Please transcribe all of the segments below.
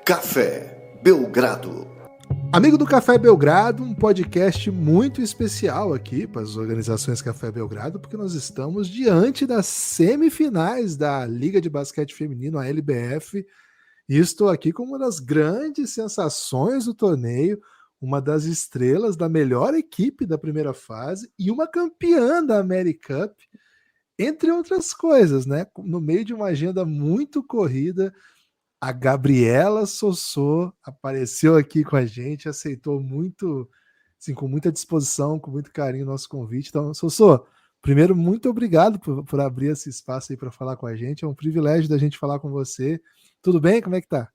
Café Belgrado. Amigo do Café Belgrado, um podcast muito especial aqui para as organizações Café Belgrado, porque nós estamos diante das semifinais da Liga de Basquete Feminino, a LBF, e estou aqui com uma das grandes sensações do torneio, uma das estrelas da melhor equipe da primeira fase e uma campeã da AmeriCup, entre outras coisas, né? No meio de uma agenda muito corrida, a Gabriela Sossô apareceu aqui com a gente, aceitou muito, assim, com muita disposição, com muito carinho o nosso convite. Então, Sossô, primeiro, muito obrigado por abrir esse espaço aí para falar com a gente. É um privilégio da gente falar com você. Tudo bem? Como é que tá?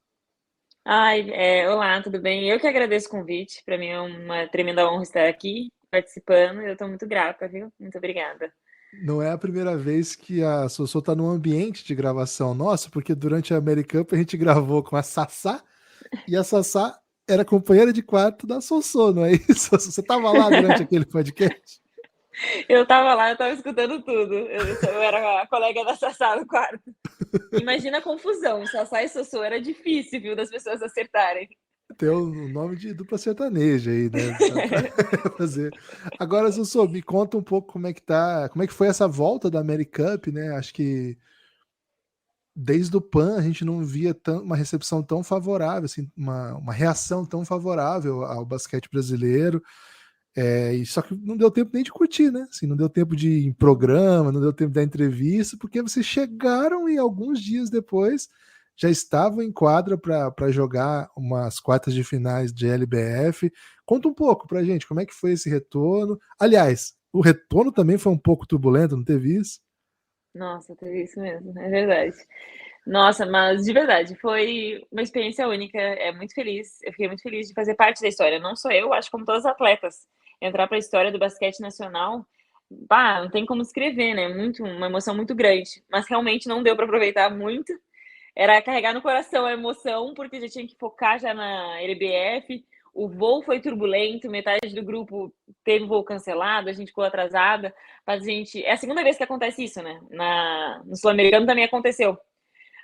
Olá, tudo bem? Eu que agradeço o convite. Para mim é uma tremenda honra estar aqui participando. Eu estou muito grata, viu? Muito obrigada. Não é a primeira vez que a Sossô está num ambiente de gravação nosso, porque durante a AmeriCup a gente gravou com a Sassá, e a Sassá era companheira de quarto da Sossô, não é isso? Você estava lá durante aquele podcast? Eu estava lá, eu estava escutando tudo. Eu era a colega da Sassá no quarto. Imagina a confusão. Sassá e Sossô era difícil, viu, das pessoas acertarem. Tem o nome de dupla sertaneja aí, né? Pra fazer. Agora, Sossô, me conta um pouco como é que tá, como é que foi essa volta da AmeriCup, né? Acho que desde o PAN a gente não via uma recepção tão favorável, assim, uma reação tão favorável ao basquete brasileiro. E só que não deu tempo nem de curtir, né? Assim, não deu tempo de ir em programa, não deu tempo da entrevista, porque vocês chegaram e alguns dias depois já estavam em quadra para jogar umas quartas de finais de LBF. Conta um pouco pra gente, como é que foi esse retorno? Aliás, o retorno também foi um pouco turbulento, não teve isso? Nossa, teve isso mesmo, é verdade. Nossa, mas de verdade, foi uma experiência única. Eu fiquei muito feliz de fazer parte da história. Não só eu, acho como todos os atletas. Entrar para a história do basquete nacional, não tem como escrever, né? Uma emoção muito grande. Mas realmente não deu para aproveitar muito. Era carregar no coração a emoção, porque já tinha que focar já na LBF. O voo foi turbulento, metade do grupo teve voo cancelado, a gente ficou atrasada. Mas é a segunda vez que acontece isso, né? No Sul-Americano também aconteceu.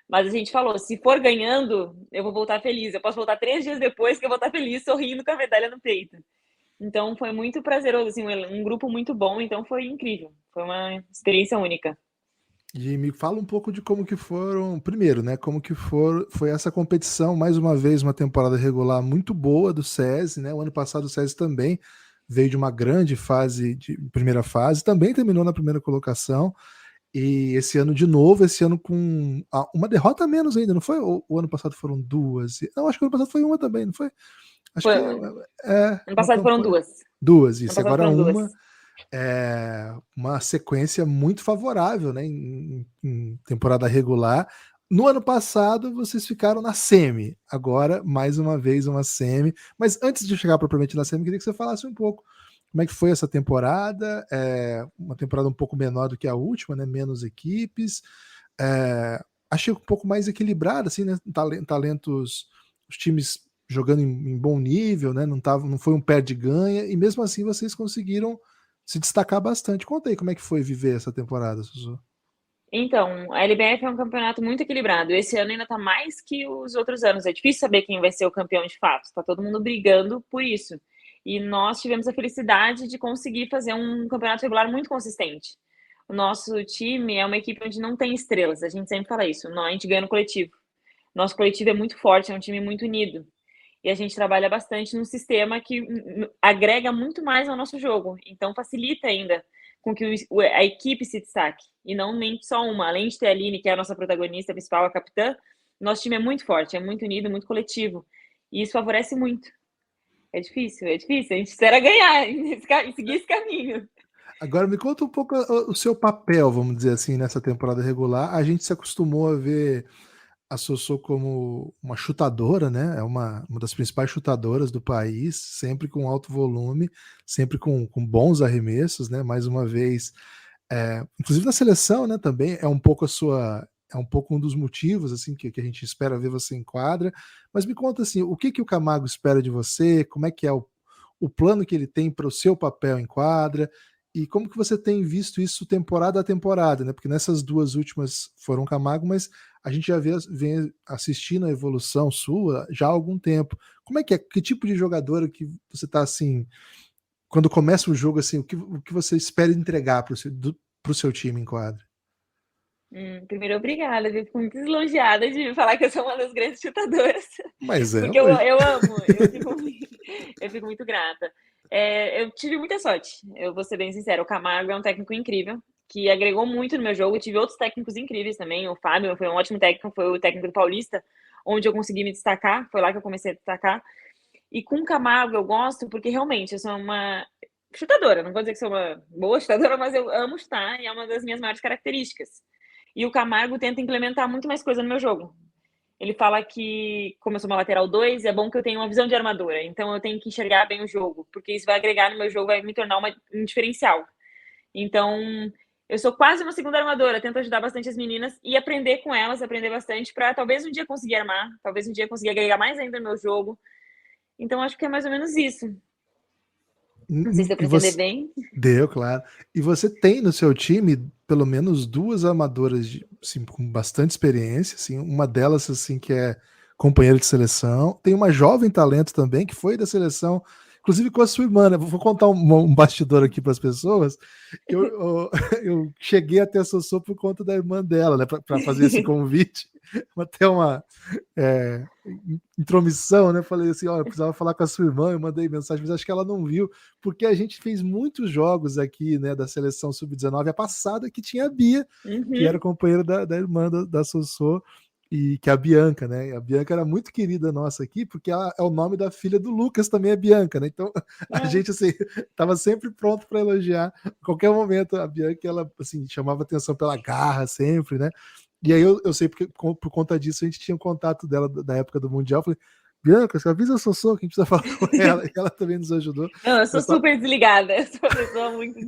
Mas a gente falou, se for ganhando, eu vou voltar feliz. Eu posso voltar 3 dias depois que eu vou estar feliz, sorrindo com a medalha no peito. Então foi muito prazeroso, assim, um grupo muito bom, então foi incrível. Foi uma experiência única. E me fala um pouco de como que foram, primeiro, né? Como que foi essa competição, mais uma vez, uma temporada regular muito boa do SESI, né? O ano passado o SESI também veio de uma grande fase, de primeira fase, também terminou na primeira colocação. E esse ano de novo, esse ano com uma derrota a menos ainda, não foi? O ano passado foram duas. Não, acho que o ano passado foi uma também, não foi? Acho que Ano uma passado foram campanha. duas. Duas, Ano isso. passado Agora foram duas. Uma sequência muito favorável, né, em temporada regular. No ano passado, vocês ficaram na semi. Agora, mais uma vez, uma semi. Mas antes de chegar propriamente na semi, queria que você falasse um pouco como é que foi essa temporada. Uma temporada um pouco menor do que a última, né? Menos equipes. Achei um pouco mais equilibrada, assim, né? Talentos, os times jogando em bom nível, né? Não foi um perde-ganha, e mesmo assim vocês conseguiram se destacar bastante. Conta aí como é que foi viver essa temporada, Suzu. Então, a LBF é um campeonato muito equilibrado. Esse ano ainda tá mais que os outros anos. É difícil saber quem vai ser o campeão de fato. Tá todo mundo brigando por isso. E nós tivemos a felicidade de conseguir fazer um campeonato regular muito consistente. O nosso time é uma equipe onde não tem estrelas. A gente sempre fala isso. A gente ganha no coletivo. Nosso coletivo é muito forte, é um time muito unido. E a gente trabalha bastante num sistema que agrega muito mais ao nosso jogo. Então, facilita ainda com que a equipe se destaque. E não nem só uma. Além de ter a Aline, que é a nossa protagonista principal, a capitã, nosso time é muito forte, é muito unido, muito coletivo. E isso favorece muito. É difícil, é difícil. A gente espera ganhar e seguir esse caminho. Agora me conta um pouco o seu papel, vamos dizer assim, nessa temporada regular. A gente se acostumou a ver a Sossô como uma chutadora, né? É uma das principais chutadoras do país, sempre com alto volume, sempre com bons arremessos, né? Mais uma vez, inclusive na seleção, né? Também é um pouco é um pouco um dos motivos assim que a gente espera ver você em quadra. Mas me conta assim, o que o Camargo espera de você? Como é que é o plano que ele tem para o seu papel em quadra? E como que você tem visto isso temporada a temporada, né? Porque nessas duas últimas foram Camargo, mas a gente já vem assistindo a evolução sua já há algum tempo. Como é que é? Que tipo de jogadora que você tá assim, quando começa o jogo, assim, o que você espera entregar pro seu time em quadra? Primeiro, obrigada, viu? Fico muito lisonjeada de me falar que eu sou uma das grandes chutadoras, Mas porque eu amo, eu fico muito grata. Eu tive muita sorte, eu vou ser bem sincera. O Camargo é um técnico incrível, que agregou muito no meu jogo. Eu tive outros técnicos incríveis também. O Fábio foi um ótimo técnico, foi o técnico do Paulista, onde eu consegui me destacar. Foi lá que eu comecei a destacar. E com o Camargo eu gosto porque realmente eu sou uma chutadora. Não vou dizer que sou uma boa chutadora, mas eu amo chutar e é uma das minhas maiores características. E o Camargo tenta implementar muito mais coisa no meu jogo. Ele fala que, como eu sou uma lateral 2, é bom que eu tenha uma visão de armadura. Então eu tenho que enxergar bem o jogo, porque isso vai agregar no meu jogo, vai me tornar um diferencial. Então, eu sou quase uma segunda armadora, tento ajudar bastante as meninas e aprender com elas, aprender bastante para talvez um dia conseguir armar, talvez um dia conseguir agregar mais ainda no meu jogo. Então, acho que é mais ou menos isso. Não sei se deu E para entender você bem. deu, claro. E você tem no seu time pelo menos duas armadoras assim, com bastante experiência, assim, uma delas assim que é companheira de seleção. Tem uma jovem talento também que foi da seleção, inclusive com a sua irmã, né? Vou contar um bastidor aqui para as pessoas. Eu cheguei até a Sossô por conta da irmã dela, né? Para fazer esse convite, até uma intromissão, né? Falei assim, ó, eu precisava falar com a sua irmã, eu mandei mensagem, mas acho que ela não viu, porque a gente fez muitos jogos aqui, né, da seleção sub-19, a passada que tinha a Bia, que era companheira da irmã da Sossô, e que é a Bianca, né? A Bianca era muito querida nossa aqui, porque ela é o nome da filha do Lucas, também é Bianca, né? Então a gente assim tava sempre pronto para elogiar. A qualquer momento a Bianca ela assim chamava atenção pela garra sempre, né? E aí eu sei porque por conta disso a gente tinha um contato dela da época do Mundial. Eu falei, Bianca, você avisa a Sossô que a gente precisa falar com ela. E ela também nos ajudou. Não, eu sou super desligada. Eu sou uma pessoa muito.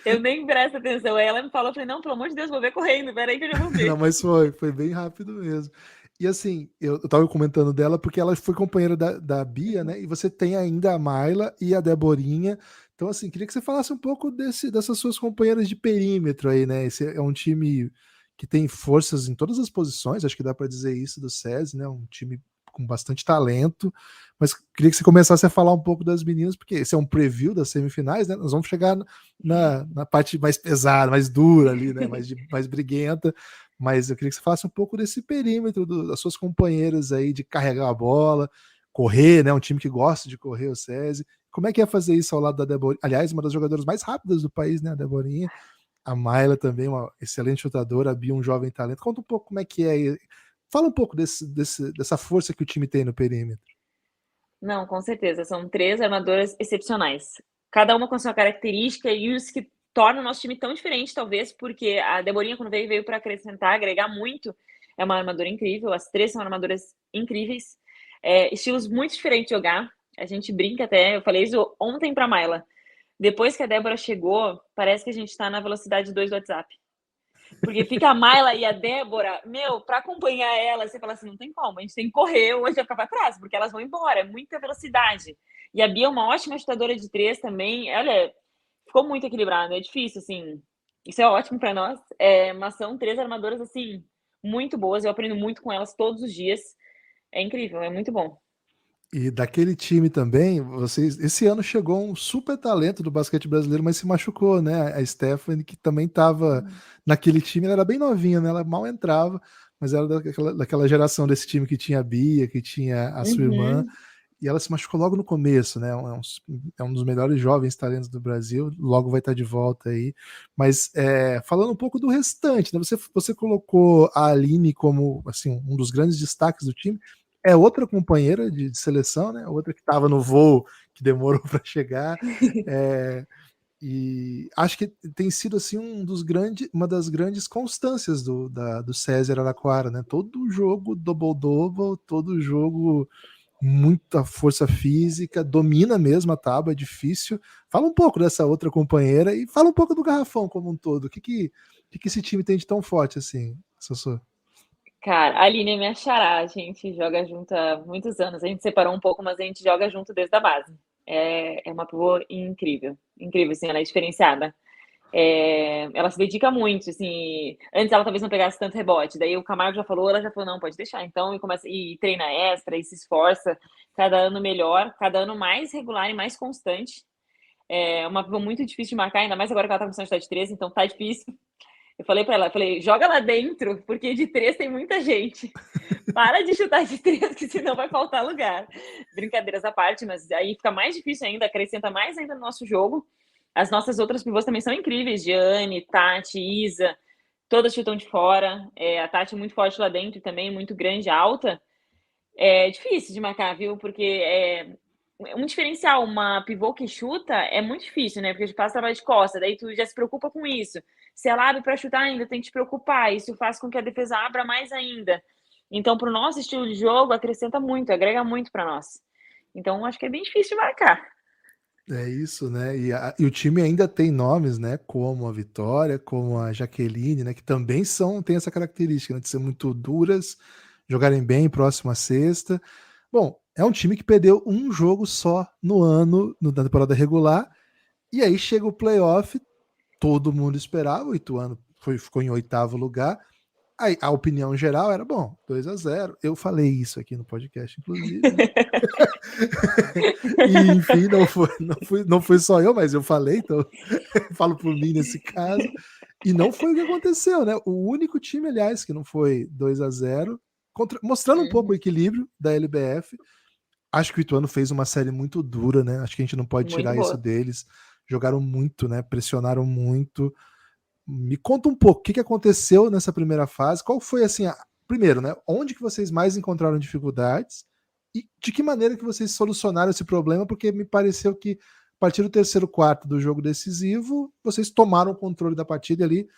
Eu nem presto atenção. Aí ela me falou, eu falei, não, pelo amor de Deus, vou ver correndo, peraí que eu já vou ver. Não, mas foi bem rápido mesmo. E assim, eu tava comentando dela porque ela foi companheira da Bia, né? E você tem ainda a Mayla e a Deborinha. Então, assim, queria que você falasse um pouco dessas suas companheiras de perímetro aí, né? Esse é um time que tem forças em todas as posições, acho que dá para dizer isso do SESI, né? Um time com bastante talento. Mas queria que você começasse a falar um pouco das meninas, porque esse é um preview das semifinais, né? Nós vamos chegar na parte mais pesada, mais dura ali, né? Mais briguenta. Mas eu queria que você falasse um pouco desse perímetro das suas companheiras aí de carregar a bola, correr, né? Um time que gosta de correr, o SESI. Como é que é fazer isso ao lado da Deborinha? Aliás, uma das jogadoras mais rápidas do país, né? A Deborinha. A Mayla também, uma excelente chutadora. A Bia, um jovem talento. Conta um pouco como é que é. Fala um pouco dessa força que o time tem no perímetro. Não, com certeza. São 3 armadoras excepcionais. Cada uma com a sua característica e os que tornam o nosso time tão diferente, talvez, porque a Deborinha, quando veio para acrescentar, agregar muito. É uma armadora incrível. As 3 são armadoras incríveis. Estilos muito diferentes de jogar. A gente brinca até. Eu falei isso ontem para Mayla. Depois que a Débora chegou, parece que a gente está na velocidade 2 do WhatsApp. Porque fica a Mayla e a Débora, meu, para acompanhar elas, você fala assim, não tem como, a gente tem que correr ou a gente vai ficar para trás, porque elas vão embora, é muita velocidade. E a Bia é uma ótima chutadora de 3 também, olha, ficou muito equilibrado, é difícil, assim, isso é ótimo para nós, mas são 3 armadoras, assim, muito boas, eu aprendo muito com elas todos os dias, é incrível, é muito bom. E daquele time também, esse ano chegou um super talento do basquete brasileiro, mas se machucou, né? A Stephanie, que também estava naquele time, ela era bem novinha, né? Ela mal entrava, mas era daquela geração desse time que tinha a Bia, que tinha a sua irmã, e ela se machucou logo no começo, né? É um dos melhores jovens talentos do Brasil, logo vai estar de volta aí. Mas falando um pouco do restante, né? Você colocou a Aline como assim, um dos grandes destaques do time. É outra companheira de seleção, né? Outra que estava no voo, que demorou para chegar. E acho que tem sido assim uma das grandes constâncias do César Araquara, né? Todo jogo double-double, todo jogo muita força física, domina mesmo a tábua, é difícil. Fala um pouco dessa outra companheira e fala um pouco do Garrafão como um todo. O que esse time tem de tão forte assim, Sossô? Cara, a Aline é minha xará, a gente joga junto há muitos anos. A gente separou um pouco, mas a gente joga junto desde a base. É uma pivô incrível, incrível, assim, ela é diferenciada. Ela se dedica muito, assim. Antes ela talvez não pegasse tanto rebote, daí o Camargo já falou, ela já falou, não, pode deixar. Então, e treina extra, e se esforça, cada ano melhor, cada ano mais regular e mais constante. É uma pivô muito difícil de marcar, ainda mais agora que ela tá começando a chutar de 3, então tá difícil. Eu falei pra ela, joga lá dentro, porque de 3 tem muita gente. Para de chutar de 3, que senão vai faltar lugar. Brincadeiras à parte, mas aí fica mais difícil ainda, acrescenta mais ainda no nosso jogo. As nossas outras pivôs também são incríveis, Gianni, Tati, Isa, todas chutam de fora. A Tati muito forte lá dentro também, muito grande, alta. É difícil de marcar, viu? Porque um diferencial, uma pivô que chuta é muito difícil, né? Porque a gente passa trabalho de costa, daí tu já se preocupa com isso. Se ela abre para chutar ainda, tem que te preocupar. Isso faz com que a defesa abra mais ainda. Então, para o nosso estilo de jogo, acrescenta muito, agrega muito para nós. Então, acho que é bem difícil de marcar. É isso, né? E o time ainda tem nomes, né? Como a Vitória, como a Jaqueline, né? Que também tem essa característica, né, de ser muito duras, jogarem bem próximo à sexta. Bom, é um time que perdeu um jogo só no ano, na temporada regular, e aí chega o playoff, todo mundo esperava, o Ituano ficou em 8º lugar. Aí a opinião geral era, bom, 2-0. Eu falei isso aqui no podcast, inclusive. Né? E, enfim, não foi só eu, mas eu falei, então eu falo por mim nesse caso. E não foi o que aconteceu, né? O único time, aliás, que não foi 2-0, mostrando um pouco o equilíbrio da LBF. Acho que o Ituano fez uma série muito dura, né? Acho que a gente não pode Muito tirar isso boa. deles. Jogaram muito, né? Pressionaram muito. Me conta um pouco o que aconteceu nessa primeira fase. Qual foi, assim, primeiro, né? Onde que vocês mais encontraram dificuldades e de que maneira que vocês solucionaram esse problema? Porque me pareceu que a partir do terceiro quarto do jogo decisivo, vocês tomaram o controle da partida ali.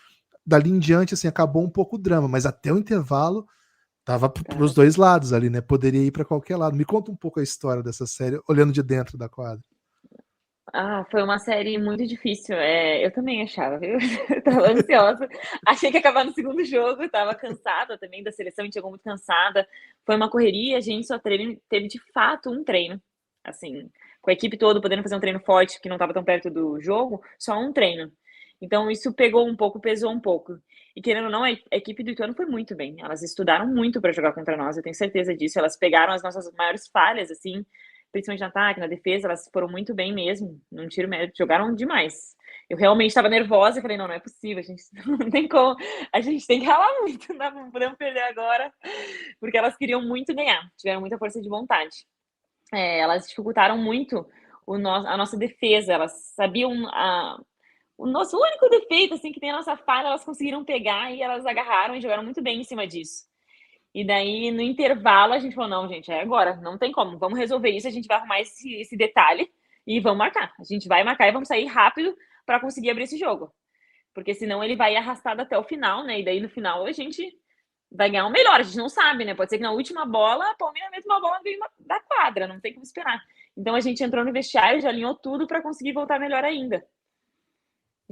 Dali em diante, assim, acabou um pouco o drama, mas até o intervalo tava para os dois lados ali, né? Poderia ir para qualquer lado. Me conta um pouco a história dessa série, olhando de dentro da quadra. Foi uma série muito difícil. Eu também achava, viu? Eu tava ansiosa. Achei que ia acabar no segundo jogo. Tava cansada também da seleção, a gente chegou muito cansada. Foi uma correria, a gente só teve de fato um treino. Assim, com a equipe toda podendo fazer um treino forte, que não tava tão perto do jogo, só um treino. Então isso pegou um pouco, pesou um pouco. E querendo ou não, a equipe do Ituano foi muito bem. Elas estudaram muito para jogar contra nós, eu tenho certeza disso. Elas pegaram as nossas maiores falhas, assim, principalmente no ataque, na defesa, elas foram muito bem mesmo, não tiro mérito, jogaram demais. Eu realmente estava nervosa e falei, não é possível, a gente não tem como, a gente tem que ralar muito, não podemos perder agora, porque elas queriam muito ganhar, tiveram muita força de vontade. Elas dificultaram muito a nossa defesa, elas sabiam o nosso único defeito, assim, que tem a nossa falha, elas conseguiram pegar e elas agarraram e jogaram muito bem em cima disso. E daí, no intervalo, a gente falou, não, gente, é agora, não tem como, vamos resolver isso, a gente vai arrumar esse detalhe e vamos marcar. A gente vai marcar e vamos sair rápido para conseguir abrir esse jogo. Porque senão ele vai arrastado até o final, né? E daí, no final, a gente vai ganhar o melhor, a gente não sabe, né? Pode ser que na última bola, a Palmeiras meta uma bola da quadra, não tem como esperar. Então, a gente entrou no vestiário, já alinhou tudo para conseguir voltar melhor ainda.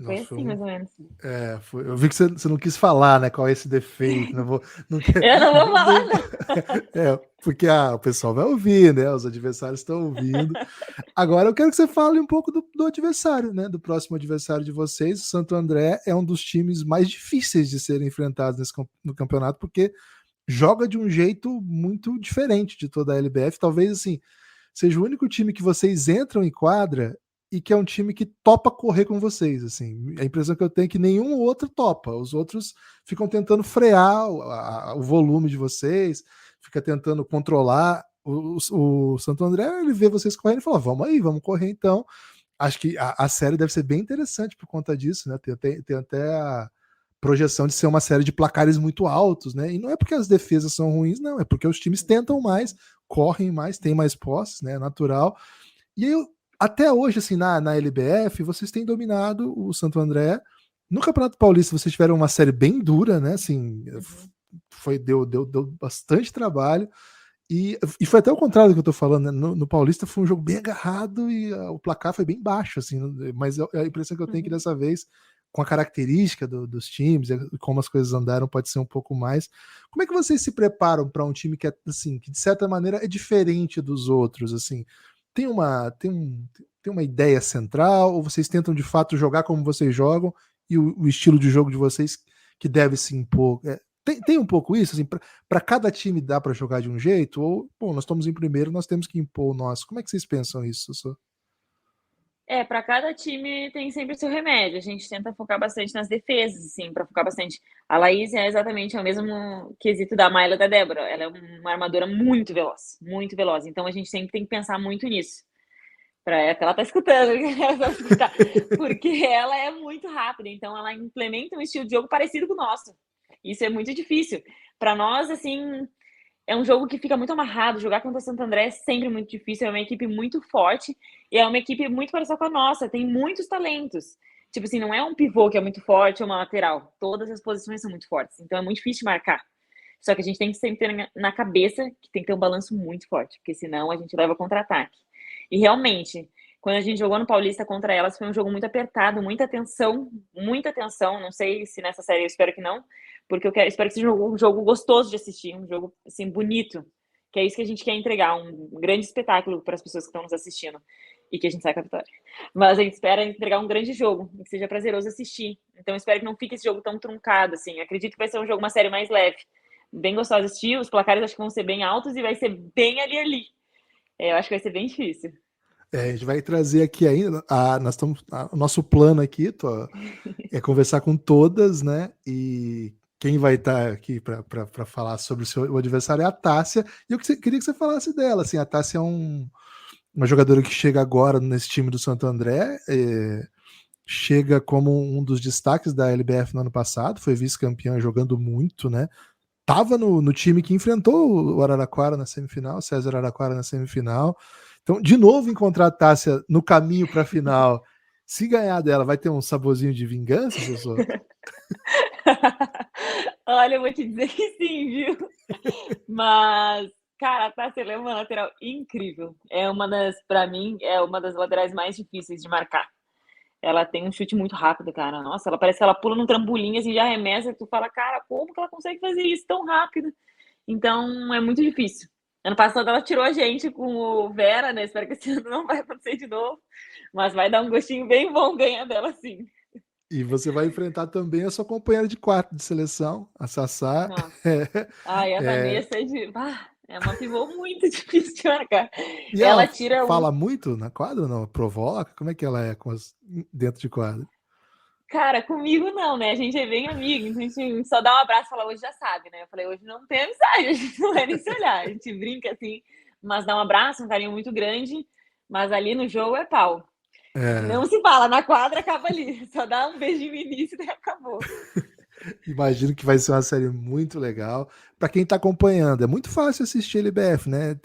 Foi Nossa, assim, mais ou menos. eu vi que você não quis falar, né, qual é esse defeito. Não quer, Eu não vou falar, não. Porque o pessoal vai ouvir, né? Os adversários estão ouvindo. Agora eu quero que você fale um pouco do adversário, né? Do próximo adversário de vocês. O Santo André é um dos times mais difíceis de serem enfrentados no campeonato, porque joga de um jeito muito diferente de toda a LBF. Talvez, assim, seja o único time que vocês entram em quadra e que é um time que topa correr com vocês, assim. A impressão que eu tenho é que nenhum outro topa. Os outros ficam tentando frear o volume de vocês, fica tentando controlar. O Santo André, ele vê vocês correndo e fala, vamos aí, vamos correr então. Acho que a série deve ser bem interessante por conta disso, né? Tem até a projeção de ser uma série de placares muito altos, né? E não é porque as defesas são ruins, não, é porque os times tentam mais, correm mais, têm mais posses, né? É natural. E eu, até hoje, assim, na LBF, vocês têm dominado o Santo André. No Campeonato Paulista, vocês tiveram uma série bem dura, né? Assim, deu bastante trabalho. E foi até o contrário do que eu tô falando, né? No Paulista foi um jogo bem agarrado e o placar foi bem baixo, assim, mas a impressão que eu tenho é que dessa vez, com a característica dos times, como as coisas andaram, pode ser um pouco mais. Como é que vocês se preparam para um time que, assim, que de certa maneira é diferente dos outros, assim? tem uma ideia central, ou vocês tentam de fato jogar como vocês jogam e o estilo de jogo de vocês que deve se impor? Tem um pouco isso, assim, para cada time dá para jogar de um jeito, ou, bom, nós estamos em primeiro, nós temos que impor o nosso. Como é que vocês pensam isso, Sussu? Para cada time tem sempre o seu remédio. A gente tenta focar bastante nas defesas, assim, para focar bastante. A Laís é exatamente o mesmo quesito da Mayla e da Débora. Ela é uma armadora muito veloz, muito veloz. Então a gente sempre tem que pensar muito nisso. Ela tá escutando, porque ela é muito rápida, então ela implementa um estilo de jogo parecido com o nosso. Isso é muito difícil. Para nós, assim, é um jogo que fica muito amarrado. Jogar contra o Santo André é sempre muito difícil. É uma equipe muito forte e é uma equipe muito parecida com a nossa. Tem muitos talentos. Tipo assim, não é um pivô que é muito forte ou uma lateral. Todas as posições são muito fortes. Então é muito difícil de marcar. Só que a gente tem que sempre ter na cabeça que tem que ter um balanço muito forte, porque senão a gente leva contra-ataque. E realmente, quando a gente jogou no Paulista contra elas, foi um jogo muito apertado, muita tensão, muita tensão. Não sei se nessa série, eu espero que não, porque espero que seja um jogo gostoso de assistir, um jogo assim bonito, que é isso que a gente quer entregar, um grande espetáculo para as pessoas que estão nos assistindo e que a gente saia com a vitória. Mas a gente espera entregar um grande jogo, que seja prazeroso assistir. Então espero que não fique esse jogo tão truncado assim. Eu acredito que vai ser um jogo, uma série mais leve, bem gostosa de assistir. Os placares acho que vão ser bem altos e vai ser bem ali. Eu acho que vai ser bem difícil. A gente vai trazer aqui ainda. O nosso plano aqui é conversar com todas, né? E quem vai estar aqui para falar sobre o adversário é a Tássia. E eu queria que você falasse dela. Assim, a Tássia é uma jogadora que chega agora nesse time do Santo André. Chega como um dos destaques da LBF no ano passado. Foi vice-campeã jogando muito, né? Tava no time que enfrentou o Araraquara na semifinal, César Araraquara na semifinal. Então, de novo, encontrar a Tássia no caminho para a final. Se ganhar dela, vai ter um saborzinho de vingança, Sussu? Olha, eu vou te dizer que sim, viu? Mas, cara, a Tássia é uma lateral incrível. Para mim, é uma das laterais mais difíceis de marcar. Ela tem um chute muito rápido, cara. Nossa, ela parece que ela pula num trambolim, assim, já arremessa, e tu fala, cara, como que ela consegue fazer isso tão rápido? Então, é muito difícil. Ano passado ela tirou a gente com o Vera, né? Espero que esse ano não vai acontecer de novo. Mas vai dar um gostinho bem bom ganhar dela, sim. E você vai enfrentar também a sua companheira de quarto de seleção, a Sassá. Nossa. Ai, a Vanessa é uma pivô muito difícil de marcar. E ela tira fala muito na quadra ou não? Provoca? Como é que ela é dentro de quadra? Cara, comigo não, né? A gente é bem amigo, então a gente só dá um abraço e fala, hoje já sabe, né? Eu falei, hoje não tem amizade, a gente não vai nem se olhar. A gente brinca assim, mas dá um abraço, um carinho muito grande, mas ali no jogo é pau. Não se fala, na quadra acaba ali. Só dá um beijinho no início e acabou. Imagino que vai ser uma série muito legal. Para quem está acompanhando, é muito fácil assistir a LBF, né?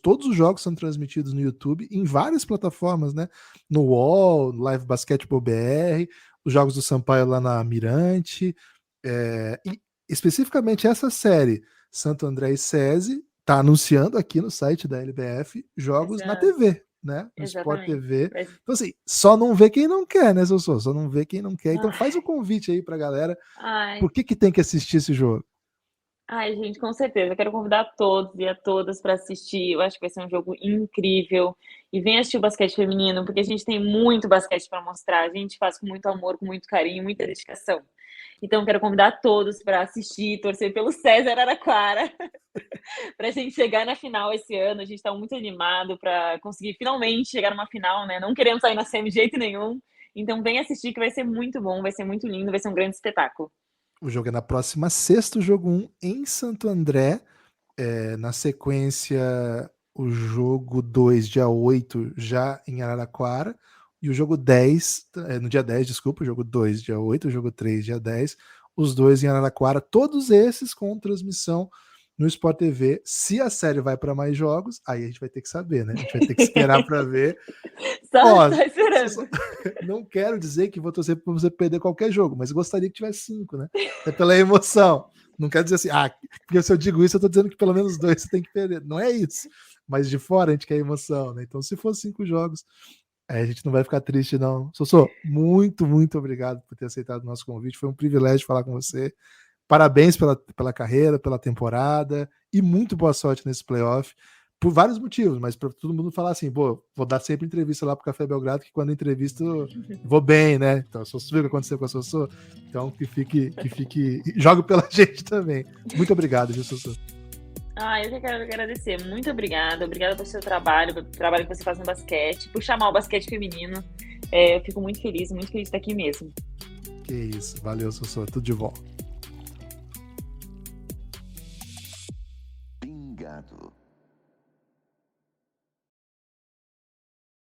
Todos os jogos são transmitidos no YouTube em várias plataformas, né? No UOL, no Live Basketball BR, os jogos do Sampaio lá na Mirante. E especificamente essa série, Santo André e SESI, está anunciando aqui no site da LBF jogos na TV, né? No Sport TV. Então, assim, só não vê quem não quer, né, Sossô? Só não vê quem não quer. Então, faz o convite aí pra galera. Por que tem que assistir esse jogo? Ai, gente, com certeza. Eu quero convidar todos e a todas para assistir. Eu acho que vai ser um jogo incrível. E vem assistir o basquete feminino, porque a gente tem muito basquete para mostrar. A gente faz com muito amor, com muito carinho, muita dedicação. Então, quero convidar todos para assistir, torcer pelo César Araraquara, para a gente chegar na final esse ano. A gente está muito animado para conseguir finalmente chegar numa final, né? Não queremos sair na semi de jeito nenhum. Então, vem assistir, que vai ser muito bom, vai ser muito lindo, vai ser um grande espetáculo. O jogo é na próxima sexta, o jogo 1 em Santo André. Na sequência, o jogo 2, dia 8, já em Araraquara. E o jogo 10, no dia 10, desculpa, o jogo 2, dia 8, o jogo 3, dia 10, os dois em Araraquara, todos esses com transmissão no Sport TV. Se a série vai para mais jogos, aí a gente vai ter que saber, né? A gente vai ter que esperar para ver. Só esperando. Não quero dizer que vou torcer para você perder qualquer jogo, mas gostaria que tivesse 5, né? É pela emoção. Não quero dizer assim, porque se eu digo isso, eu tô dizendo que pelo menos 2 você tem que perder. Não é isso. Mas de fora a gente quer emoção, né? Então, se for 5 jogos, a gente não vai ficar triste, não. Sossô, muito, muito obrigado por ter aceitado o nosso convite. Foi um privilégio falar com você. Parabéns pela carreira, pela temporada e muito boa sorte nesse playoff. por vários motivos, mas para todo mundo falar assim, pô, vou dar sempre entrevista lá pro Café Belgrado, que quando entrevisto vou bem, né? Então, se você viu o que aconteceu com a Sossô, então que fique, jogue pela gente também. Muito obrigado, viu, Sossô? Eu que quero agradecer. Muito obrigada. Obrigada pelo seu trabalho, pelo trabalho que você faz no basquete, por chamar o basquete feminino. Eu fico muito feliz de estar aqui mesmo. Que isso. Valeu, Sossô. Tudo de bom. Pingado.